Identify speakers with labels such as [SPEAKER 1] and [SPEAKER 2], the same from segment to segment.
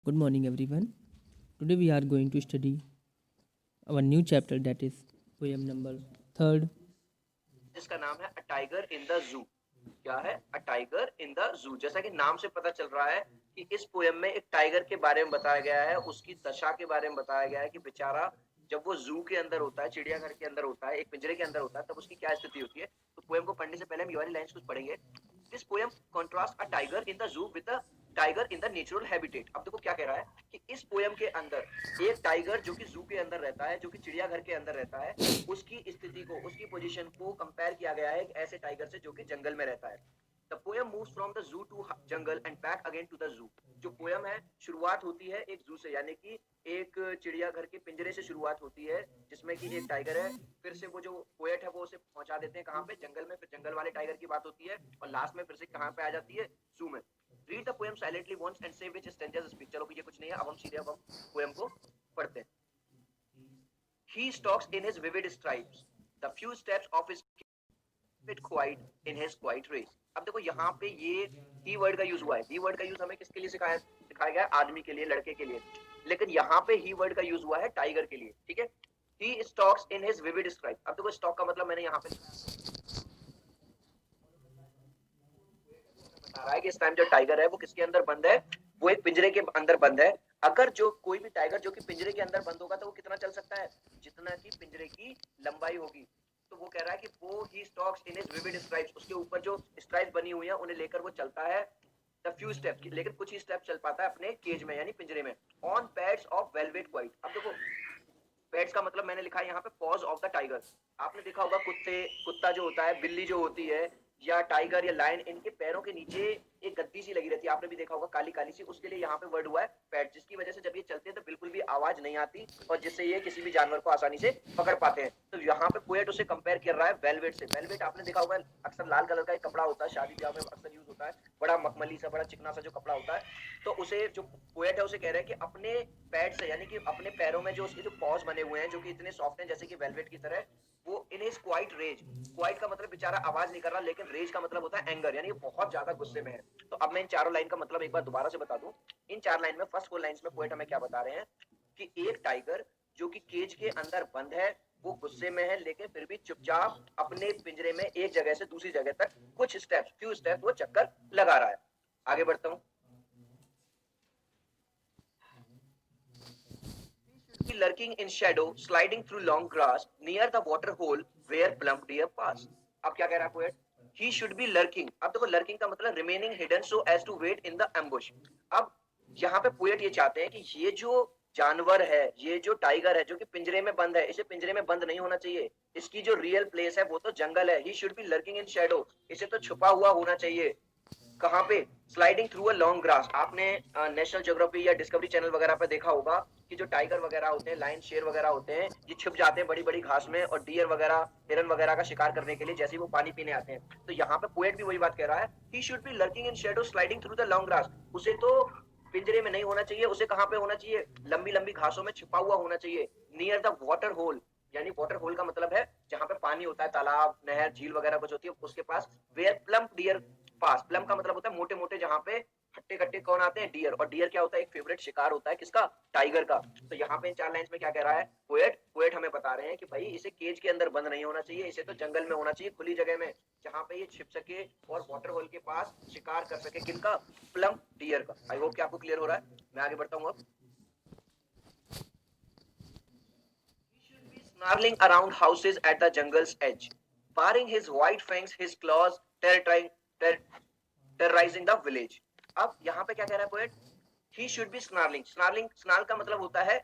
[SPEAKER 1] Good morning, everyone. Today we are going to study our new chapter, that is poem number third.
[SPEAKER 2] जिसका नाम है a tiger in the zoo. क्या है? A tiger in the zoo. जैसा कि नाम से पता चल रहा है कि इस पोयम में एक टाइगर के बारे में बताया गया है, उसकी दशा के बारे में बताया गया है कि बेचारा जब वो जू के अंदर होता है, चिड़ियाघर के अंदर होता है, एक पिंजरे के अंदर होता है, तब उसकी क्या स्थिति होती है। तो पोयम को पढ़ने से पहले हम ये वाली लाइन्स कुछ पढ़ेंगे। This poem contrast a tiger in the zoo with a tiger in the natural habitat. अब देखो क्या कह रहा है कि इस पोयम के अंदर एक टाइगर जो कि जू के अंदर रहता है, जो कि चिड़ियाघर के अंदर रहता है, उसकी स्थिति को, उसकी पोजीशन को कंपेयर किया गया है एक ऐसे टाइगर से जो कि जंगल में रहता है। The poem moves from the zoo to jungle and back again to the zoo. जो पोयम है शुरुआत होती है एक जू से, यानी कि एक चिड़ियाघर के पिंजरे से शुरुआत होती है जिसमें कि एक टाइगर है। फिर से वो जो पोएट है वो उसे पहुंचा देते हैं कहाँ पे, जंगल में। फिर जंगल वाले टाइगर की बात होती है और लास्ट में फिर से कहाँ पे आ जाती है, जू में। Read the poem silently once and say which strangers speak. चलो ये कुछ नहीं है, अब हम सीधे अब हम पोएम को पढ़ते हैं। He stalks in his vivid stripes, the few steps of his bit quiet in his quiet race. अब देखो यहाँ पे ये ही वर्ड का यूज हुआ है। ही वर्ड का यूज हमें किसके लिए सिखाया गया है? आदमी के लिए, लड़के के लिए। लेकिन यहाँ पे ही वर्ड का यूज हुआ है टाइगर के लिए। ठीक है, he stalks in his vivid stripes। अब देखो स्टॉक का मतलब मैंने यहाँ पे बता रहा है कि इस टाइम जो टाइगर है वो किसके अंदर बंद है? वो एक पिंजरे के अंदर बंद है। अगर जो कोई भी टाइगर जो कि पिंजरे के अंदर बंद होगा तो वो कितना चल सकता है? जितना कि पिंजरे की लंबाई होगी। तो वो कह रहा है कि वो ही stalks in his vivid stripes, उसके ऊपर जो स्ट्राइप्स बनी हुई है उन्हें लेकर वो चलता है। द फ्यू स्टेप, लेकिन कुछ ही स्टेप चल पाता है अपने केज में यानी पिंजरे में। On pads of velvet quite. अब देखो पैड्स का मतलब मैंने लिखा है यहाँ पे पॉज ऑफ द टाइगर। आपने देखा होगा कुत्ता जो होता है, बिल्ली जो होती है, या टाइगर या लायन, इनके पैरों के नीचे एक गद्दी सी लगी रहती है। आपने भी देखा होगा काली काली सी, उसके लिए यहाँ पे वर्ड हुआ है पैड, जिसकी वजह से जब ये चलते हैं तो बिल्कुल भी आवाज नहीं आती और जिससे ये किसी भी जानवर को आसानी से पकड़ पाते हैं। तो यहाँ पे पोएट उसे कंपेयर कर रहा है वेलवेट से। वेलवेट आपने देखा होगा अक्सर लाल कलर का एक कपड़ा होता है, शादी ब्याह में अक्सर यूज होता है, बड़ा मखमली सा, बड़ा चिकना सा जो कपड़ा होता है। तो उसे जो पोएट है उसे कह रहे हैं कि अपने पैड से, यानी कि अपने पैरों में जो उसके जो पॉज बने हुए हैं जो कि इतने सॉफ्ट हैं जैसे कि वेलवेट की तरह, वो इन इज क्वाइट रेज। क्वाइट का मतलब बेचारा आवाज नहीं कर रहा, लेकिन रेज का मतलब होता है एंगर, यानी बहुत ज्यादा गुस्से में है। तो अब मैं इन चारों लाइन का मतलब एक बार दोबारा से बता दूं। इन चार लाइन में, फर्स्ट 4 लाइंस में पोएट हमें क्या बता रहे हैं कि एक टाइगर जो कि केज के अंदर बंद है, वो गुस्से में है, लेकिन फिर भी चुपचाप अपने पिंजरे में एक जगह से दूसरी जगह तक कुछ स्टेप्स, फ्यू स्टेप्स वो चक्कर लगा रहा है। आगे बढ़ता हूं। Be lurking in shadow, sliding through long grass near the water hole where plump deer pass. अब क्या कह रहा है poet? He should be lurking। अब देखो lurking का मतलब remaining hidden so as to wait in the ambush। अब यहाँ पे पोएट ये चाहते हैं कि ये जो जानवर है, ये जो टाइगर है जो कि पिंजरे में बंद है, इसे पिंजरे में बंद नहीं होना चाहिए। इसकी जो रियल प्लेस है वो तो जंगल है। He should be lurking in shadow, इसे तो छुपा हुआ होना चाहिए। कहाँ पे? Sliding through a long grass. आपने नेशनल ज्योग्राफी या डिस्कवरी चैनल वगैरह पे देखा होगा कि जो टाइगर वगैरह होते हैं, लायन, शेर वगैरह होते हैं, ये छिप जाते हैं बड़ी बड़ी घास में, और डियर वगैरह, हिरन वगैरह का शिकार करने के लिए जैसे ही वो पानी पीने आते हैं। तो यहाँ पे पोएट भी वही बात कह रहा है, he should be lurking in shadow sliding through the long grass. उसे तो पिंजरे में नहीं होना चाहिए, उसे कहाँ पे होना चाहिए? लंबी लंबी घासों में छिपा हुआ होना चाहिए। नियर द वाटर होल, यानी वाटर होल का मतलब है जहाँ पे पानी होता है, तालाब, नहर, झील वगैरह कुछ होती है उसके पास। Where plump deer pass. Plum का मतलब होता है मोटे मोटे, जहाँ पे हट्टे कट्टे कौन आते हैं? डियर। और डियर क्या होता है? एक फेवरेट शिकार होता है किसका? टाइगर का। तो यहाँ पे इन 4 लाइन्स में क्या कह रहा है पोएट? पोएट हमें बता रहे हैं कि भाई इसे केज के अंदर बंद नहीं होना चाहिए, इसे तो जंगल में होना चाहिए, खुली जगह में, जहाँ पे ये छिप सके और वाटर होल के पास शिकार कर सके। किनका? प्लम डियर का। आई होप कि आपको क्लियर हो रहा है। मैं आगे बढ़ता हूँ अब। He should be snarling around houses at the jungle's edge, baring his white fangs, his claws, ter- terrorizing the village। अब यहाँ पे क्या कह रहा है poet? He should be snarling। snarling, snarl का मतलब होता है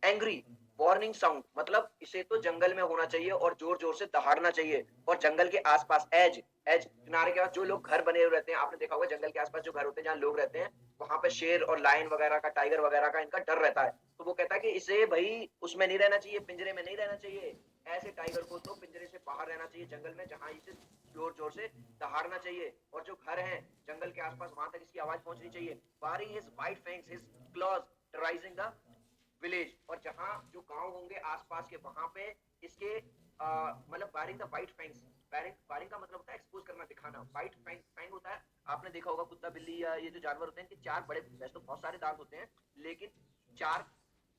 [SPEAKER 2] एंग्री, वार्निंग साउंड। मतलब इसे तो जंगल में होना चाहिए और जोर जोर से दहाड़ना चाहिए। और जंगल के आसपास, एज, एज किनारे के पास जो लोग घर बने हुए रहते हैं, आपने देखा होगा जंगल के आसपास जो घर होते हैं जहाँ लोग रहते हैं, वहां पे शेर और लायन वगैरह का, टाइगर वगैरह का इनका डर रहता है। तो वो कहता है कि इसे भाई उसमें नहीं रहना चाहिए, पिंजरे में नहीं रहना चाहिए। ऐसे टाइगर को तो पिंजरे से बाहर रहना चाहिए, जंगल में, जहां इसे जोर जोर से दहाड़ना चाहिए। और जो घर हैं जंगल के आसपास वहां तक इसकी आवाज पहुंचनी चाहिए। Baring his white fangs, his claws, terrorizing the village. और जहां जो गांव होंगे आसपास के, वहां पे इसके मतलब बारिंग द वाइट फैंग्स। बारिंग बारिंग का मतलब होता है एक्सपोज करना, दिखाना। वाइट फैंग, फैंग होता है आपने देखा होगा कुत्ता बिल्ली या ये जो जानवर होते हैं कि चार बड़े, वैसे तो बहुत सारे दांत होते हैं, लेकिन चार,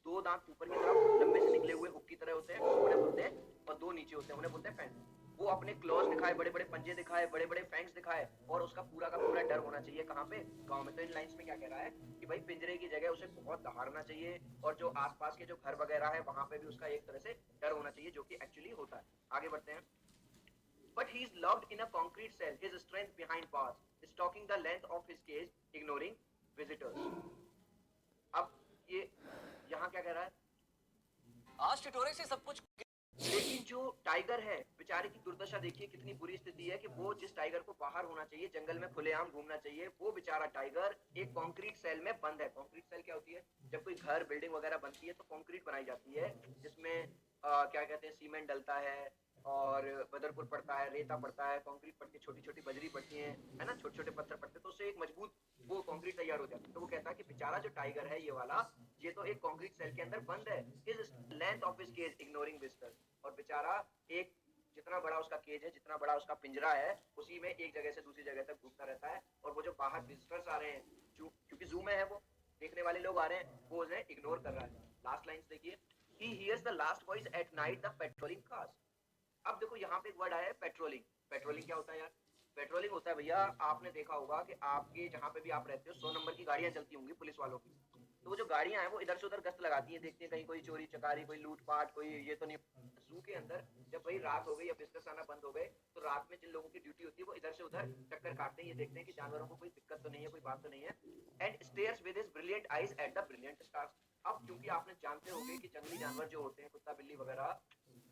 [SPEAKER 2] दो दांत ऊपर की तरफ लंबे से निकले हुए हुक की तरह होते हैं, उन्हें बोलते हैं, और दो नीचे होते हैं, उन्हें बोलते हैं फैंग। वो अपने क्लॉज दिखाए, बड़े बड़े पंजे दिखाए, बड़े बड़े फैंग्स दिखाए, और उसका पूरा का पूरा डर होना चाहिए कहाँ पे, गांव में। तो इन लाइंस में क्या कह रहा है कि भाई पिंजरे की जगह उसे बहुत दहाड़ना चाहिए, और जो आसपास के जो घर वगैरह है वहां पे भी उसका एक तरह से डर होना चाहिए, जो कि एक्चुअली होता है। आगे बढ़ते हैं। But he is locked in a concrete cell, his strength behind bars, stalking the length of his cage, ignoring visitors. अब ये यहाँ क्या कह रहा है,
[SPEAKER 3] आज टिटोरे से सब कुछ
[SPEAKER 2] लेकिन जो टाइगर है बेचारे की दुर्दशा देखिए, कितनी बुरी स्थिति है कि वो जिस टाइगर को बाहर होना चाहिए, जंगल में खुलेआम घूमना चाहिए, वो बेचारा टाइगर एक कंक्रीट सेल में बंद है। कंक्रीट सेल क्या होती है, जब कोई घर बिल्डिंग वगैरह बनती है तो कंक्रीट बनाई जाती है, जिसमें क्या कहते हैं, सीमेंट डलता है और बदरपुर पड़ता है, रेता पड़ता है, कंक्रीट पड़ती है, छोटी छोटी बजरी पड़ती है ना, छोटे छोटे पत्थर पड़ते हैं, तो उससे एक मजबूत वो कंक्रीट तैयार हो जाता है। तो वो कहता है कि बेचारा जो टाइगर है ये वाला, ये तो एक कंक्रीट सेल के अंदर बंद है, his length of his cage ignoring visitors, और बेचारा एक, जितना बड़ा उसका केज है, जितना बड़ा उसका पिंजरा है, उसी में एक जगह से दूसरी जगह तक घूमता रहता है, और वो जो बाहर विजिटर्स आ रहे हैं, क्योंकि जू में है वो, देखने वाले लोग आ रहे हैं, वो उन्हें इग्नोर कर रहा है। लास्ट लाइंस देखिए, he hears the last voice at night the patrolling cars। अब देखो यहाँ पे एक वर्ड आया है पेट्रोलिंग। पेट्रोलिंग क्या होता है यार, पेट्रोलिंग होता है भैया, आपने देखा होगा कि आपके जहाँ पे भी आप रहते हो 100 नंबर की गाड़ियां चलती होंगी पुलिस वालों की, तो वो जो गाड़ियां हैं वो इधर से उधर गश्त लगाती हैं, देखती हैं कहीं कोई चोरी चकारी, कोई लूटपाट, कोई ये तो नहीं। जू के अंदर जब भाई रात हो गई या बिजनेस आना बंद हो गए, तो रात में जिन लोगों की ड्यूटी होती है वो इधर से उधर चक्कर काटते हैं, ये देखते हैं कि जानवरों को कोई दिक्कत तो नहीं है, कोई बात तो नहीं है, and stairs with his brilliant eyes at the brilliant stars. अब क्योंकि आपने जानते होंगे कि जंगली जानवर जो होते हैं, कुत्ता बिल्ली वगैरह,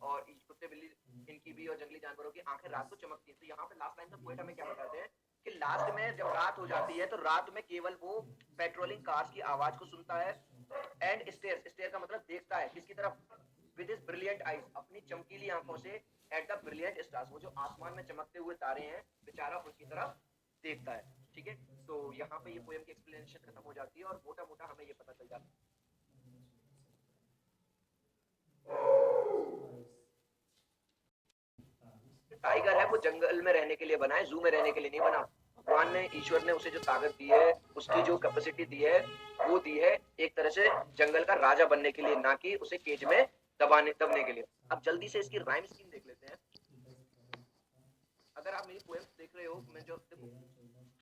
[SPEAKER 2] और कुत्ते बिल्ली इनकी भी और जंगली जानवरों की आंखें रात को चमकती हैं। तो यहाँ पे लास्ट लाइन में पोएट हमें क्या बताते हैं कि लास्ट में जब रात हो जाती है तो रात में केवल वो पेट्रोलिंग कार्स की आवाज को सुनता है, एंड स्टेयर, स्टेयर का मतलब देखता है, किसकी तरफ, विद हिज ब्रिलियंट आईज, अपनी चमकीली आंखों से, एट द ब्रिलियंट स्टार्स, वो जो आसमान में चमकते हुए तारे हैं, बेचारा उनकी तरफ देखता है। ठीक है, तो यहाँ पे ये पोएम की एक्सप्लेनेशन खत्म हो जाती है, और मोटा मोटा हमें ये पता चल जाता है टाइगर है वो जंगल में रहने के लिए बना है, जू में रहने के लिए नहीं बना। भगवान ने, ईश्वर ने उसे जो ताकत दी है, उसकी जो कैपेसिटी दी है, वो दी है एक तरह से जंगल का राजा बनने के लिए, ना कि उसे केज में दबने के लिए। अब जल्दी से इसकी राइम स्कीम देख लेते हैं। अगर आप मेरी पोएम्स देख रहे हो, मैं जो देखो